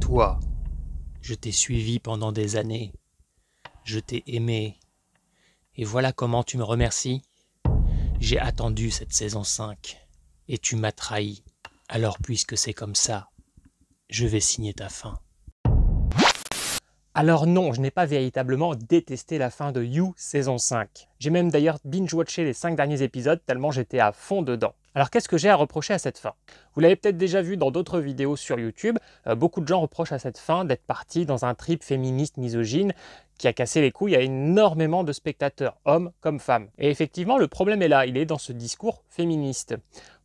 Toi, je t'ai suivi pendant des années, je t'ai aimé, et voilà comment tu me remercies. J'ai attendu cette saison 5, et tu m'as trahi. Alors puisque c'est comme ça, je vais signer ta fin. Alors non, je n'ai pas véritablement détesté la fin de You saison 5. J'ai même d'ailleurs binge-watché les 5 derniers épisodes tellement j'étais à fond dedans. Alors qu'est-ce que j'ai à reprocher à cette fin? Vous l'avez peut-être déjà vu dans d'autres vidéos sur YouTube, beaucoup de gens reprochent à cette fin d'être parti dans un trip féministe misogyne qui a cassé les couilles à énormément de spectateurs, hommes comme femmes. Et effectivement, le problème est là, il est dans ce discours féministe.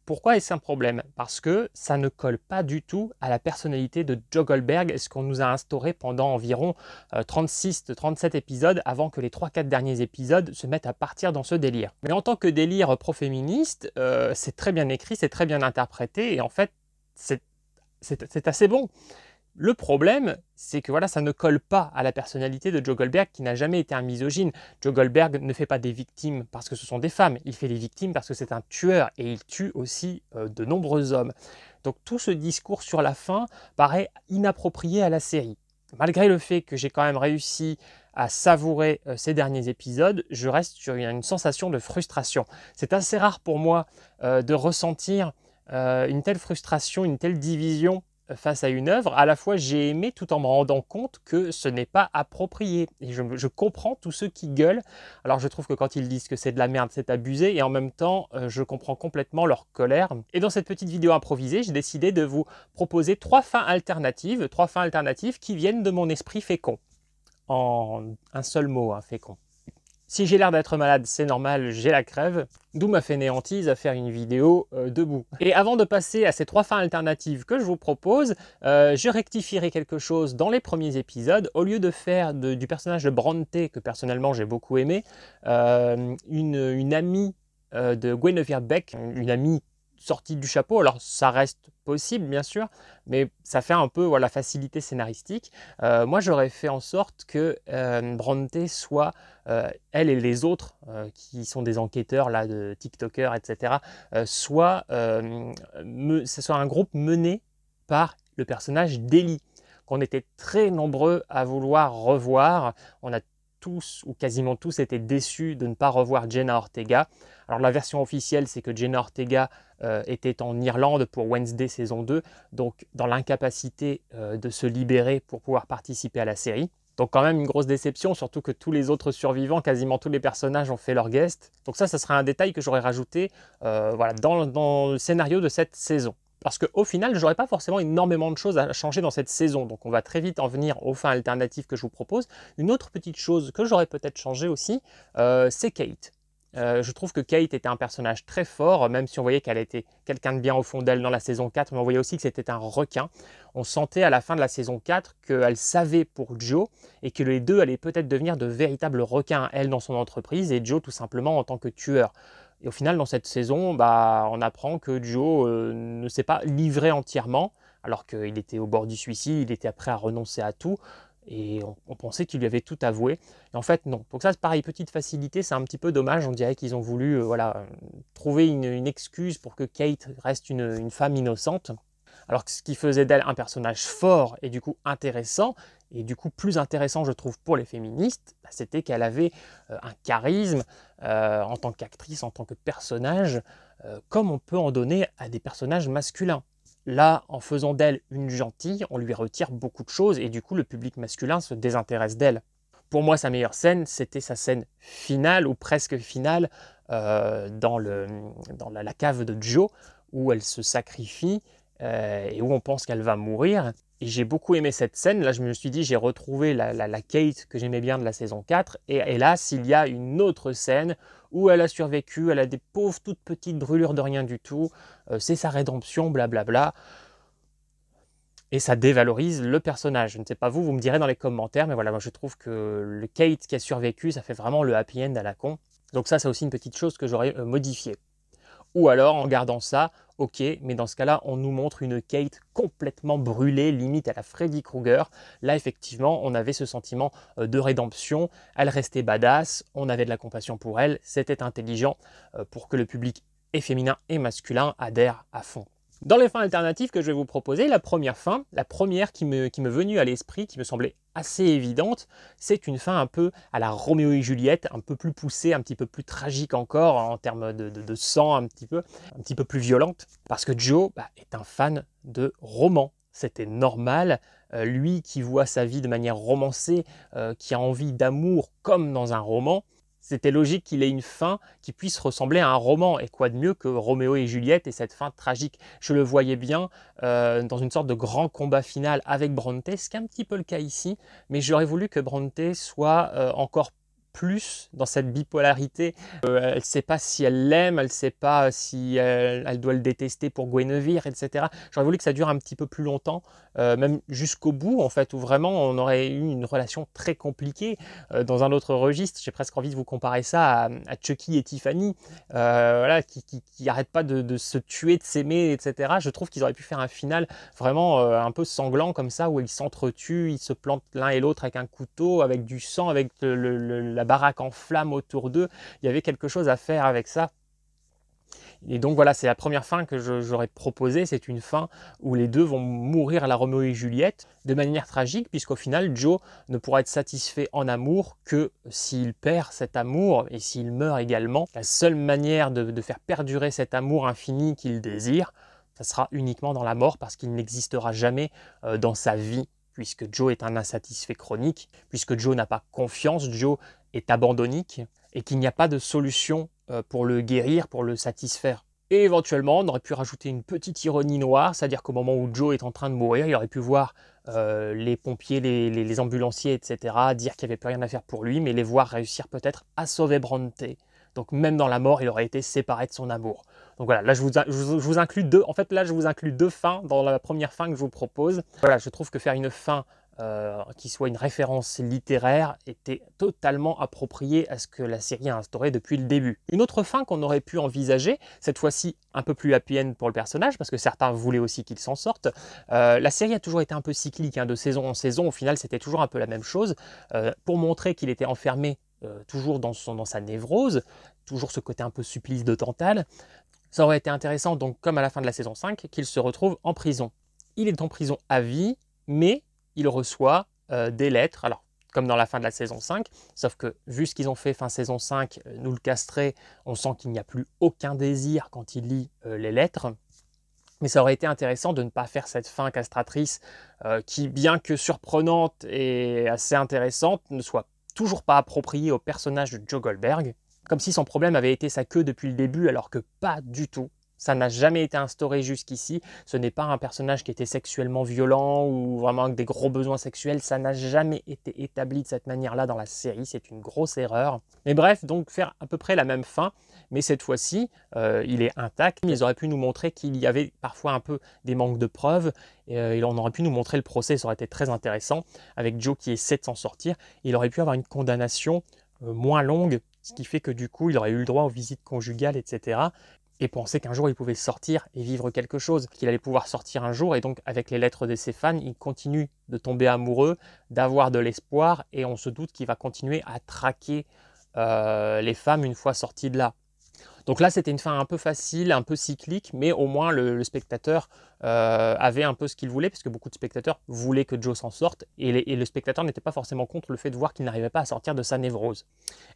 Pourquoi est-ce un problème? Parce que ça ne colle pas du tout à la personnalité de Joe Goldberg et ce qu'on nous a instauré pendant environ 36-37 épisodes avant que les 3-4 derniers épisodes se mettent à partir dans ce délire. Mais en tant que délire pro-féministe, c'est très bien écrit, c'est très bien interprété et en fait, c'est assez bon. Le problème, c'est que voilà, ça ne colle pas à la personnalité de Joe Goldberg qui n'a jamais été un misogyne. Joe Goldberg ne fait pas des victimes parce que ce sont des femmes, il fait des victimes parce que c'est un tueur et il tue aussi de nombreux hommes. Donc tout ce discours sur la fin paraît inapproprié à la série. Malgré le fait que j'ai quand même réussi à savourer ces derniers épisodes, je reste sur une sensation de frustration. C'est assez rare pour moi de ressentir une telle frustration, une telle division face à une œuvre. À la fois j'ai aimé tout en me rendant compte que ce n'est pas approprié et je comprends tous ceux qui gueulent. Alors je trouve que quand ils disent que c'est de la merde, c'est abusé et en même temps je comprends complètement leur colère. Et dans cette petite vidéo improvisée, j'ai décidé de vous proposer trois fins alternatives qui viennent de mon esprit fécond. En un seul mot, hein, fécond. Si j'ai l'air d'être malade, c'est normal, j'ai la crève, d'où ma fainéantise à faire une vidéo debout. Et avant de passer à ces trois fins alternatives que je vous propose, je rectifierai quelque chose dans les premiers épisodes. Au lieu de faire du personnage de Bronte, que personnellement j'ai beaucoup aimé, une amie de Guinevere Beck, une amie sortie du chapeau, alors ça reste possible bien sûr, mais ça fait un peu voilà, facilité scénaristique. Moi j'aurais fait en sorte que Bronte soit, elle et les autres qui sont des enquêteurs là, de TikTokers, etc., ce soit un groupe mené par le personnage d'Ellie, qu'on était très nombreux à vouloir revoir. On a tous ou quasiment tous été déçus de ne pas revoir Jenna Ortega. Alors la version officielle, c'est que Jenna Ortega était en Irlande pour Wednesday saison 2, donc dans l'incapacité de se libérer pour pouvoir participer à la série. Donc quand même une grosse déception, surtout que tous les autres survivants, quasiment tous les personnages ont fait leur guest. Donc ça sera un détail que j'aurais rajouté voilà, dans le scénario de cette saison. Parce qu'au final, je n'aurai pas forcément énormément de choses à changer dans cette saison. Donc on va très vite en venir aux fins alternatives que je vous propose. Une autre petite chose que j'aurais peut-être changé aussi, c'est Kate. Je trouve que Kate était un personnage très fort, même si on voyait qu'elle était quelqu'un de bien au fond d'elle dans la saison 4, mais on voyait aussi que c'était un requin. On sentait à la fin de la saison 4 qu'elle savait pour Joe et que les deux allaient peut-être devenir de véritables requins, elle dans son entreprise et Joe tout simplement en tant que tueur. Et au final, dans cette saison, on apprend que Joe ne s'est pas livré entièrement, alors qu'il était au bord du suicide, il était prêt à renoncer à tout. Et on pensait qu'il lui avait tout avoué. Et en fait, non. Donc ça, c'est pareil, petite facilité, c'est un petit peu dommage. On dirait qu'ils ont voulu trouver une excuse pour que Kate reste une femme innocente. Alors que ce qui faisait d'elle un personnage fort et du coup intéressant, et du coup plus intéressant je trouve pour les féministes, c'était qu'elle avait un charisme en tant qu'actrice, en tant que personnage, comme on peut en donner à des personnages masculins. Là, en faisant d'elle une gentille, on lui retire beaucoup de choses et du coup le public masculin se désintéresse d'elle. Pour moi, sa meilleure scène, c'était sa scène finale ou presque finale dans la cave de Joe, où elle se sacrifie et où on pense qu'elle va mourir. Et j'ai beaucoup aimé cette scène. Là, je me suis dit, j'ai retrouvé la Kate que j'aimais bien de la saison 4. Et hélas, il y a une autre scène où elle a survécu. Elle a des pauvres, toutes petites brûlures de rien du tout. C'est sa rédemption, blablabla. Et ça dévalorise le personnage. Je ne sais pas vous me direz dans les commentaires. Mais voilà, moi je trouve que le Kate qui a survécu, ça fait vraiment le happy end à la con. Donc ça, c'est aussi une petite chose que j'aurais modifiée. Ou alors, en gardant ça, ok, mais dans ce cas-là, on nous montre une Kate complètement brûlée, limite à la Freddy Krueger. Là, effectivement, on avait ce sentiment de rédemption. Elle restait badass, on avait de la compassion pour elle, c'était intelligent pour que le public et féminin et masculin adhèrent à fond. Dans les fins alternatives que je vais vous proposer, la première qui me venue à l'esprit, qui me semblait assez évidente, c'est une fin un peu à la Roméo et Juliette, un peu plus poussée, un petit peu plus tragique encore en termes de sang, un petit peu plus violente, parce que Joe est un fan de romans. C'était normal, lui qui voit sa vie de manière romancée, qui a envie d'amour comme dans un roman, c'était logique qu'il ait une fin qui puisse ressembler à un roman. Et quoi de mieux que Roméo et Juliette et cette fin tragique. Je le voyais bien dans une sorte de grand combat final avec Bronte, ce qui est un petit peu le cas ici, mais j'aurais voulu que Bronte soit encore plus dans cette bipolarité. Elle ne sait pas si elle l'aime, elle ne sait pas si elle doit le détester pour Guinevere, etc. J'aurais voulu que ça dure un petit peu plus longtemps, même jusqu'au bout, en fait, où vraiment on aurait eu une relation très compliquée. Dans un autre registre, j'ai presque envie de vous comparer ça à Chucky et Tiffany, voilà, qui n'arrêtent pas de se tuer, de s'aimer, etc. Je trouve qu'ils auraient pu faire un final vraiment un peu sanglant comme ça, où ils s'entretuent, ils se plantent l'un et l'autre avec un couteau, avec du sang, avec la baraque en flammes autour d'eux. Il y avait quelque chose à faire avec ça. Et donc voilà, c'est la première fin que j'aurais proposée. C'est une fin où les deux vont mourir à la Roméo et Juliette de manière tragique, puisqu'au final, Joe ne pourra être satisfait en amour que s'il perd cet amour et s'il meurt également. La seule manière de faire perdurer cet amour infini qu'il désire, ça sera uniquement dans la mort, parce qu'il n'existera jamais dans sa vie, puisque Joe est un insatisfait chronique, puisque Joe n'a pas confiance, Joe est abandonnique, et qu'il n'y a pas de solution pour le guérir, pour le satisfaire. Et éventuellement, on aurait pu rajouter une petite ironie noire, c'est-à-dire qu'au moment où Joe est en train de mourir, il aurait pu voir les pompiers, les ambulanciers, etc., dire qu'il n'y avait plus rien à faire pour lui, mais les voir réussir peut-être à sauver Bronte. Donc même dans la mort, il aurait été séparé de son amour. Donc voilà, là je vous inclus deux. En fait, là je vous inclus deux fins dans la première fin que je vous propose. Voilà, je trouve que faire une fin qui soit une référence littéraire était totalement approprié à ce que la série a instauré depuis le début. Une autre fin qu'on aurait pu envisager, cette fois-ci un peu plus happy end pour le personnage, parce que certains voulaient aussi qu'il s'en sorte. La série a toujours été un peu cyclique, de saison en saison, au final c'était toujours un peu la même chose, pour montrer qu'il était enfermé toujours dans sa névrose, toujours ce côté un peu supplice de Tantale. Ça aurait été intéressant, donc comme à la fin de la saison 5, qu'il se retrouve en prison. Il est en prison à vie, mais il reçoit des lettres, alors comme dans la fin de la saison 5, sauf que vu ce qu'ils ont fait fin saison 5, nous le castrer, on sent qu'il n'y a plus aucun désir quand il lit les lettres. Mais ça aurait été intéressant de ne pas faire cette fin castratrice qui, bien que surprenante et assez intéressante, ne soit toujours pas appropriée au personnage de Joe Goldberg, comme si son problème avait été sa queue depuis le début, alors que pas du tout. Ça n'a jamais été instauré jusqu'ici. Ce n'est pas un personnage qui était sexuellement violent ou vraiment avec des gros besoins sexuels. Ça n'a jamais été établi de cette manière-là dans la série. C'est une grosse erreur. Mais bref, donc faire à peu près la même fin, mais cette fois-ci, il est intact. Ils auraient pu nous montrer qu'il y avait parfois un peu des manques de preuves. Et on aurait pu nous montrer le procès, ça aurait été très intéressant, avec Joe qui essaie de s'en sortir. Il aurait pu avoir une condamnation moins longue, ce qui fait que du coup, il aurait eu le droit aux visites conjugales, etc. Et penser qu'un jour il pouvait sortir et vivre quelque chose, qu'il allait pouvoir sortir un jour, et donc avec les lettres de ses fans, il continue de tomber amoureux, d'avoir de l'espoir, et on se doute qu'il va continuer à traquer les femmes une fois sorti de là. Donc là, c'était une fin un peu facile, un peu cyclique, mais au moins le spectateur avait un peu ce qu'il voulait, parce que beaucoup de spectateurs voulaient que Joe s'en sorte, et le spectateur n'était pas forcément contre le fait de voir qu'il n'arrivait pas à sortir de sa névrose.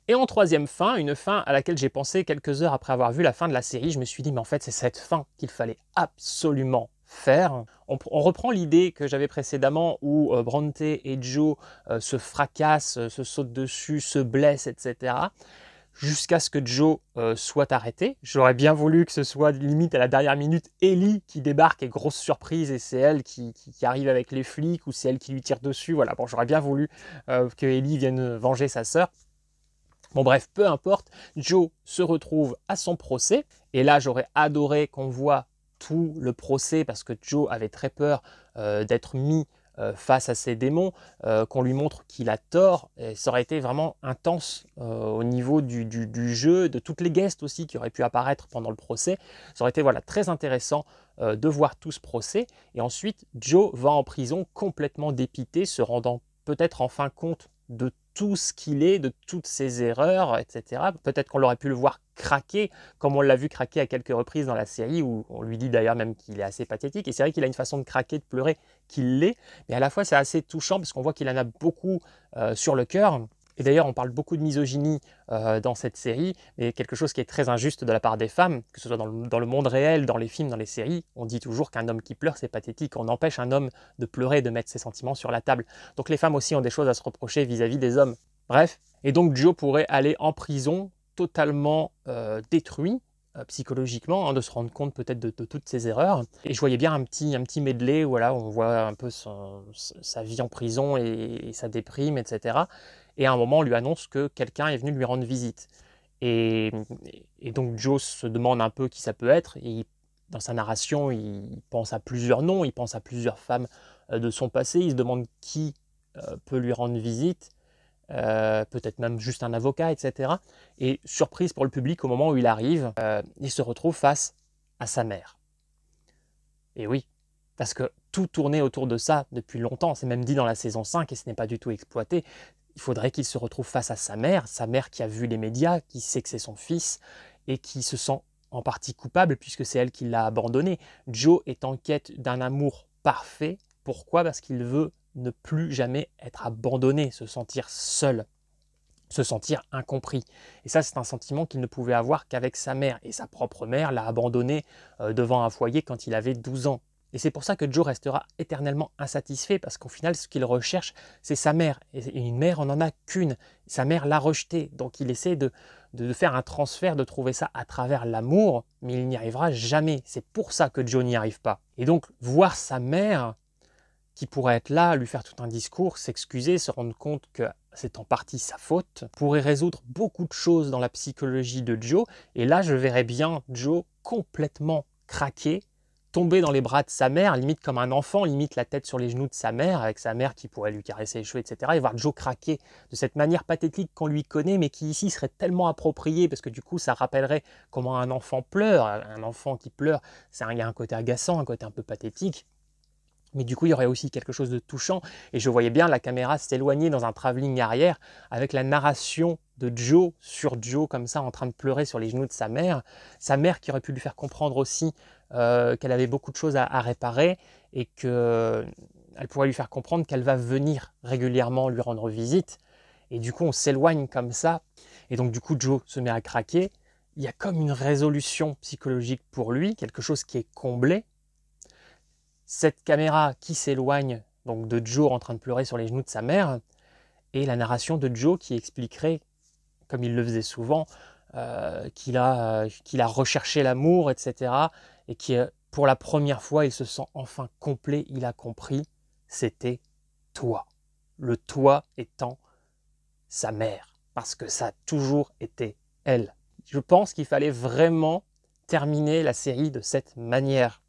Et en troisième fin, une fin à laquelle j'ai pensé quelques heures après avoir vu la fin de la série, je me suis dit, mais en fait, c'est cette fin qu'il fallait absolument faire. On reprend l'idée que j'avais précédemment où Bronte et Joe se fracassent, se sautent dessus, se blessent, etc., jusqu'à ce que Joe soit arrêté. J'aurais bien voulu que ce soit limite à la dernière minute Ellie qui débarque et grosse surprise, et c'est elle qui arrive avec les flics, ou c'est elle qui lui tire dessus. Voilà, bon, j'aurais bien voulu que Ellie vienne venger sa sœur. Bon bref, peu importe, Joe se retrouve à son procès, et là j'aurais adoré qu'on voit tout le procès, parce que Joe avait très peur d'être mis face à ses démons, qu'on lui montre qu'il a tort, et ça aurait été vraiment intense au niveau du jeu, de toutes les guests aussi qui auraient pu apparaître pendant le procès. Ça aurait été voilà, très intéressant de voir tout ce procès, et ensuite Joe va en prison complètement dépité, se rendant peut-être en fin compte de tout ce qu'il est, de toutes ses erreurs, etc. Peut-être qu'on aurait pu le voir craquer, comme on l'a vu craquer à quelques reprises dans la série, où on lui dit d'ailleurs même qu'il est assez pathétique. Et c'est vrai qu'il a une façon de craquer, de pleurer, qu'il l'est, mais à la fois c'est assez touchant parce qu'on voit qu'il en a beaucoup sur le cœur. Et d'ailleurs, on parle beaucoup de misogynie dans cette série, mais quelque chose qui est très injuste de la part des femmes, que ce soit dans le monde réel, dans les films, dans les séries. On dit toujours qu'un homme qui pleure, c'est pathétique. On empêche un homme de pleurer, de mettre ses sentiments sur la table. Donc les femmes aussi ont des choses à se reprocher vis-à-vis des hommes. Bref, et donc Joe pourrait aller en prison totalement détruit psychologiquement, de se rendre compte peut-être de toutes ses erreurs. Et je voyais bien un petit medley où voilà, on voit un peu sa vie en prison et sa déprime, etc. Et à un moment, on lui annonce que quelqu'un est venu lui rendre visite. Et donc Joe se demande un peu qui ça peut être. Et dans sa narration, il pense à plusieurs noms, il pense à plusieurs femmes de son passé. Il se demande qui peut lui rendre visite. Peut-être même juste un avocat, etc. Et surprise pour le public, au moment où il arrive, il se retrouve face à sa mère. Et oui, parce que tout tournait autour de ça depuis longtemps, c'est même dit dans la saison 5 et ce n'est pas du tout exploité. Il faudrait qu'il se retrouve face à sa mère qui a vu les médias, qui sait que c'est son fils et qui se sent en partie coupable puisque c'est elle qui l'a abandonné. Joe est en quête d'un amour parfait. Pourquoi? Parce qu'il veut ne plus jamais être abandonné, se sentir seul, se sentir incompris. Et ça, c'est un sentiment qu'il ne pouvait avoir qu'avec sa mère. Et sa propre mère l'a abandonné devant un foyer quand il avait 12 ans. Et c'est pour ça que Joe restera éternellement insatisfait, parce qu'au final, ce qu'il recherche, c'est sa mère. Et une mère, on n'en a qu'une. Sa mère l'a rejeté. Donc il essaie de faire un transfert, de trouver ça à travers l'amour, mais il n'y arrivera jamais. C'est pour ça que Joe n'y arrive pas. Et donc, voir sa mère qui pourrait être là, lui faire tout un discours, s'excuser, se rendre compte que c'est en partie sa faute, pourrait résoudre beaucoup de choses dans la psychologie de Joe. Et là, je verrais bien Joe complètement craquer, tomber dans les bras de sa mère, limite comme un enfant, limite la tête sur les genoux de sa mère, avec sa mère qui pourrait lui caresser les cheveux, etc. Et voir Joe craquer de cette manière pathétique qu'on lui connaît, mais qui ici serait tellement appropriée, parce que du coup, ça rappellerait comment un enfant pleure. Un enfant qui pleure, il y a un côté agaçant, un côté un peu pathétique. Mais du coup, il y aurait aussi quelque chose de touchant. Et je voyais bien la caméra s'éloigner dans un travelling arrière avec la narration de Joe sur Joe, comme ça, en train de pleurer sur les genoux de sa mère. Sa mère qui aurait pu lui faire comprendre aussi qu'elle avait beaucoup de choses à réparer et qu'elle pourrait lui faire comprendre qu'elle va venir régulièrement lui rendre visite. Et du coup, on s'éloigne comme ça. Et donc, du coup, Joe se met à craquer. Il y a comme une résolution psychologique pour lui, quelque chose qui est comblé. Cette caméra qui s'éloigne donc de Joe en train de pleurer sur les genoux de sa mère, et la narration de Joe qui expliquerait, comme il le faisait souvent, qu'il a recherché l'amour, etc. Et qui, pour la première fois, il se sent enfin complet, il a compris, c'était toi. Le toi étant sa mère, parce que ça a toujours été elle. Je pense qu'il fallait vraiment terminer la série de cette manière.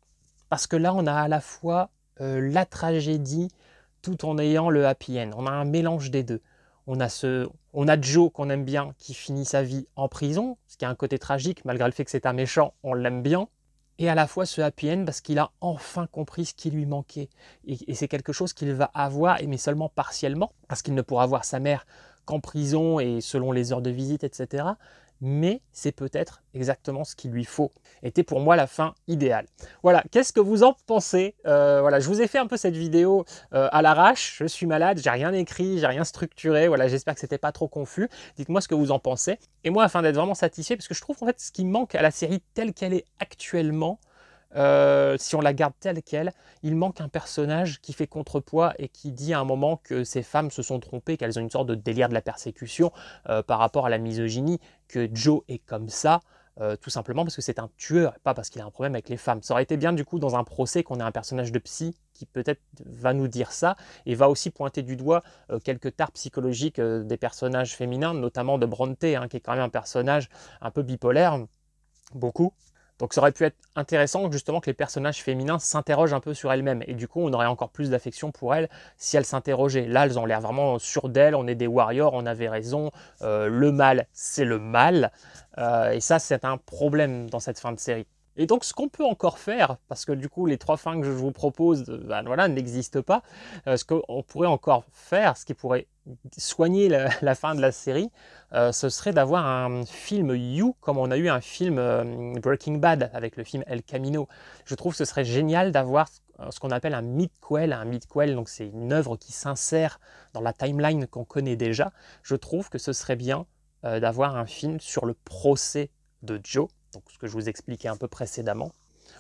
Parce que là, on a à la fois la tragédie tout en ayant le happy end. On a un mélange des deux. On a Joe qu'on aime bien qui finit sa vie en prison, ce qui a un côté tragique, malgré le fait que c'est un méchant, on l'aime bien. Et à la fois ce happy end parce qu'il a enfin compris ce qui lui manquait. Et c'est quelque chose qu'il va avoir, mais seulement partiellement, parce qu'il ne pourra voir sa mère qu'en prison et selon les heures de visite, etc. Mais c'est peut-être exactement ce qu'il lui faut. Était pour moi la fin idéale. Voilà, qu'est-ce que vous en pensez? Voilà, je vous ai fait un peu cette vidéo à l'arrache. Je suis malade, j'ai rien écrit, j'ai rien structuré. Voilà, j'espère que c'était pas trop confus. Dites-moi ce que vous en pensez. Et moi, afin d'être vraiment satisfait, parce que je trouve en fait ce qui manque à la série telle qu'elle est actuellement, si on la garde telle qu'elle, il manque un personnage qui fait contrepoids et qui dit à un moment que ces femmes se sont trompées, qu'elles ont une sorte de délire de la persécution par rapport à la misogynie, que Joe est comme ça, tout simplement parce que c'est un tueur, et pas parce qu'il a un problème avec les femmes. Ça aurait été bien du coup dans un procès qu'on ait un personnage de psy qui peut-être va nous dire ça, et va aussi pointer du doigt quelques tares psychologiques des personnages féminins, notamment de Bronte, hein, qui est quand même un personnage un peu bipolaire, beaucoup. Donc ça aurait pu être intéressant justement que les personnages féminins s'interrogent un peu sur elles-mêmes. Et du coup, on aurait encore plus d'affection pour elles si elles s'interrogeaient. Là, elles ont l'air vraiment sûres d'elles, on est des warriors, on avait raison. Le mal, c'est le mal. Et ça, c'est un problème dans cette fin de série. Et donc ce qu'on peut encore faire, parce que du coup les 3 fins que je vous propose ben, voilà, n'existent pas, ce qu'on pourrait encore faire, ce qui pourrait soigner la fin de la série, ce serait d'avoir un film You, comme on a eu un film Breaking Bad avec le film El Camino. Je trouve que ce serait génial d'avoir ce qu'on appelle un midquel. Un midquel, donc c'est une œuvre qui s'insère dans la timeline qu'on connaît déjà. Je trouve que ce serait bien d'avoir un film sur le procès de Joe, donc ce que je vous expliquais un peu précédemment,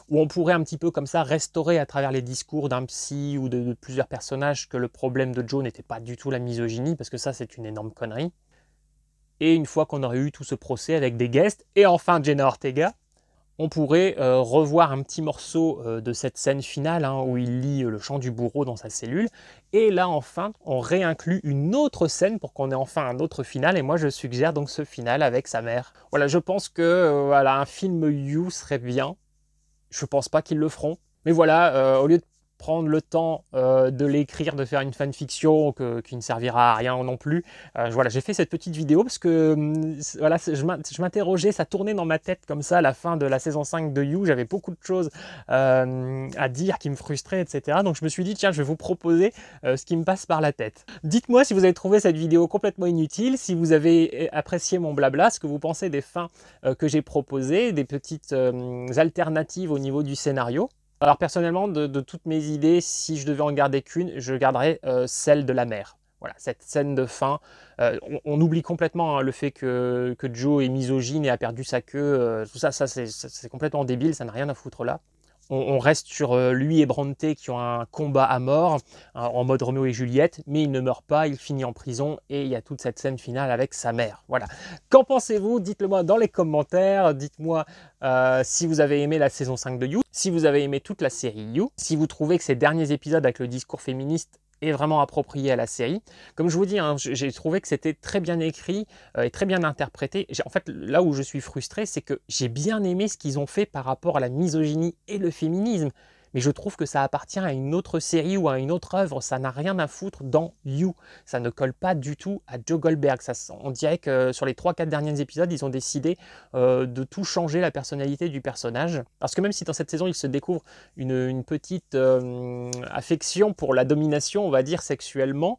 où on pourrait un petit peu comme ça restaurer à travers les discours d'un psy ou de plusieurs personnages que le problème de Joe n'était pas du tout la misogynie, parce que ça c'est une énorme connerie. Et une fois qu'on aurait eu tout ce procès avec des guests, et enfin Jenna Ortega, on pourrait revoir un petit morceau de cette scène finale hein, où il lit le chant du bourreau dans sa cellule. Et là, enfin, on réinclut une autre scène pour qu'on ait enfin un autre final. Et moi, je suggère donc ce final avec sa mère. Voilà, je pense que voilà, un film You serait bien. Je pense pas qu'ils le feront. Mais voilà, au lieu de prendre le temps de l'écrire, de faire une fanfiction qui ne servira à rien non plus. Voilà, j'ai fait cette petite vidéo parce que voilà, je m'interrogeais, ça tournait dans ma tête comme ça à la fin de la saison 5 de You. J'avais beaucoup de choses à dire qui me frustraient, etc. Donc je me suis dit, tiens, je vais vous proposer ce qui me passe par la tête. Dites-moi si vous avez trouvé cette vidéo complètement inutile, si vous avez apprécié mon blabla, ce que vous pensez des fins que j'ai proposées, des petites alternatives au niveau du scénario. Alors personnellement, de toutes mes idées, si je devais en garder qu'une, je garderais celle de la mère. Voilà, cette scène de fin. On oublie complètement hein, le fait que Joe est misogyne et a perdu sa queue. Tout ça, c'est complètement débile, ça n'a rien à foutre là. On reste sur lui et Bronte qui ont un combat à mort, hein, en mode Roméo et Juliette, mais il ne meurt pas, il finit en prison et il y a toute cette scène finale avec sa mère. Voilà. Qu'en pensez-vous? Dites-le moi dans les commentaires. Dites-moi si vous avez aimé la saison 5 de You, si vous avez aimé toute la série You, si vous trouvez que ces derniers épisodes avec le discours féministe est vraiment approprié à la série. Comme je vous dis, hein, j'ai trouvé que c'était très bien écrit et très bien interprété. En fait, là où je suis frustré, c'est que j'ai bien aimé ce qu'ils ont fait par rapport à la misogynie et le féminisme. Mais je trouve que ça appartient à une autre série ou à une autre œuvre. Ça n'a rien à foutre dans You. Ça ne colle pas du tout à Joe Goldberg. On dirait que sur les 3-4 derniers épisodes, ils ont décidé de tout changer la personnalité du personnage. Parce que même si dans cette saison, il se découvre une petite affection pour la domination, on va dire sexuellement,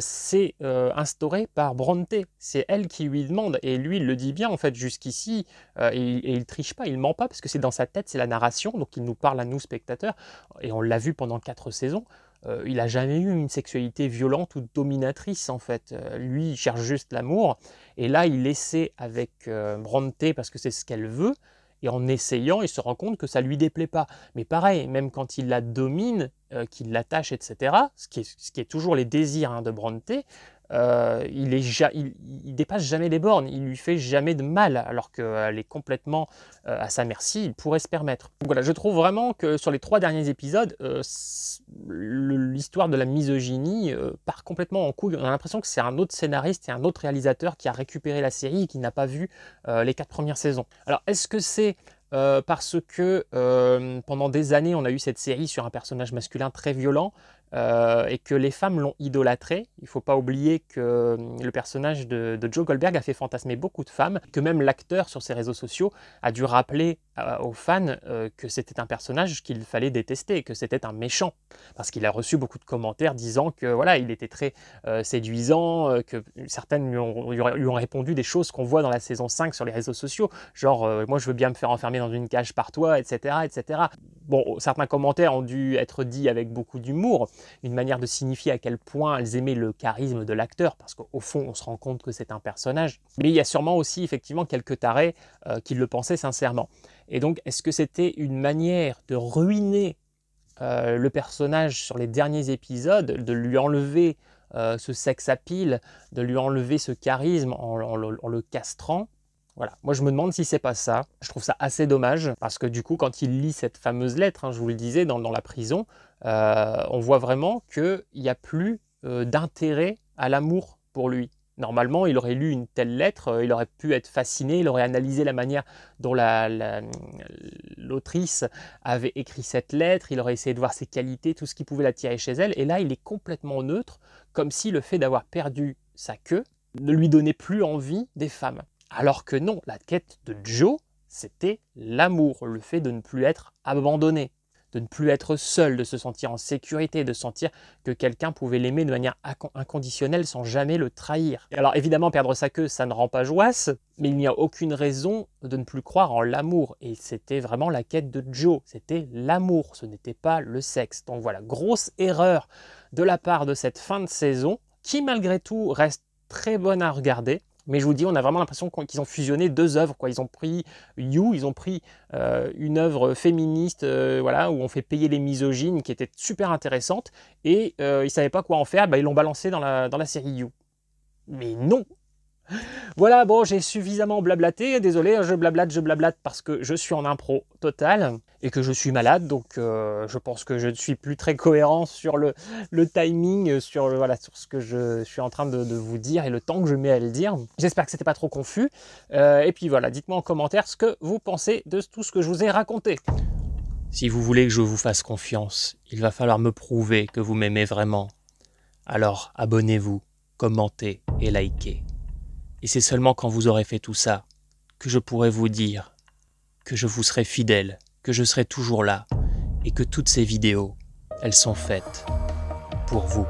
c'est instauré par Bronte. C'est elle qui lui demande. Et lui, il le dit bien, en fait, jusqu'ici. Et il triche pas, il ment pas, parce que c'est dans sa tête, c'est la narration. Donc il nous parle à nous, spectateurs. Et on l'a vu pendant 4 saisons, il n'a jamais eu une sexualité violente ou dominatrice en fait. Lui, il cherche juste l'amour. Et là, il essaie avec Bronte parce que c'est ce qu'elle veut. Et en essayant, il se rend compte que ça ne lui déplaît pas. Mais pareil, même quand il la domine, qu'il l'attache, etc., ce qui est toujours les désirs hein, de Bronte, il dépasse jamais les bornes, il lui fait jamais de mal, alors qu'elle est complètement à sa merci, il pourrait se permettre. Donc voilà, je trouve vraiment que sur les 3 derniers épisodes, l'histoire de la misogynie part complètement en couille. On a l'impression que c'est un autre scénariste et un autre réalisateur qui a récupéré la série et qui n'a pas vu les 4 premières saisons. Alors est-ce que c'est parce que pendant des années on a eu cette série sur un personnage masculin très violent et que les femmes l'ont idolâtré? Il ne faut pas oublier que le personnage de Joe Goldberg a fait fantasmer beaucoup de femmes, que même l'acteur sur ses réseaux sociaux a dû rappeler aux fans que c'était un personnage qu'il fallait détester, que c'était un méchant, parce qu'il a reçu beaucoup de commentaires disant que voilà, il était très séduisant, que certaines lui ont répondu des choses qu'on voit dans la saison 5 sur les réseaux sociaux, genre moi je veux bien me faire enfermer dans une cage par toi, etc., etc. Bon, certains commentaires ont dû être dits avec beaucoup d'humour, une manière de signifier à quel point elles aimaient le charisme de l'acteur, parce qu'au fond, on se rend compte que c'est un personnage. Mais il y a sûrement aussi, effectivement, quelques tarés qui le pensaient sincèrement. Et donc, est-ce que c'était une manière de ruiner le personnage sur les derniers épisodes, de lui enlever ce sex appeal, de lui enlever ce charisme en le castrant? Voilà, moi je me demande si c'est pas ça. Je trouve ça assez dommage parce que du coup, quand il lit cette fameuse lettre, hein, je vous le disais, dans la prison, on voit vraiment qu'il n'y a plus d'intérêt à l'amour pour lui. Normalement, il aurait lu une telle lettre, il aurait pu être fasciné, il aurait analysé la manière dont l'autrice avait écrit cette lettre, il aurait essayé de voir ses qualités, tout ce qui pouvait l'attirer chez elle. Et là, il est complètement neutre, comme si le fait d'avoir perdu sa queue ne lui donnait plus envie des femmes. Alors que non, la quête de Joe, c'était l'amour, le fait de ne plus être abandonné, de ne plus être seul, de se sentir en sécurité, de sentir que quelqu'un pouvait l'aimer de manière inconditionnelle sans jamais le trahir. Et alors évidemment, perdre sa queue, ça ne rend pas joasse, mais il n'y a aucune raison de ne plus croire en l'amour. Et c'était vraiment la quête de Joe, c'était l'amour, ce n'était pas le sexe. Donc voilà, grosse erreur de la part de cette fin de saison, qui malgré tout reste très bonne à regarder. Mais je vous dis, on a vraiment l'impression qu'ils ont fusionné deux œuvres, quoi. Ils ont pris You, ils ont pris une œuvre féministe, voilà, où on fait payer les misogynes, qui était super intéressante, et ils ne savaient pas quoi en faire, bah, ils l'ont balancé dans la série You. Mais non! Voilà, bon, j'ai suffisamment blablaté, désolé, je blablate parce que je suis en impro total et que je suis malade, donc je pense que je ne suis plus très cohérent sur le timing, voilà, sur ce que je suis en train de vous dire et le temps que je mets à le dire. J'espère que c'était pas trop confus, et puis voilà, dites-moi en commentaire ce que vous pensez de tout ce que je vous ai raconté. Si vous voulez que je vous fasse confiance, il va falloir me prouver que vous m'aimez vraiment. Alors abonnez-vous, commentez et likez. Et c'est seulement quand vous aurez fait tout ça que je pourrai vous dire que je vous serai fidèle, que je serai toujours là et que toutes ces vidéos, elles sont faites pour vous.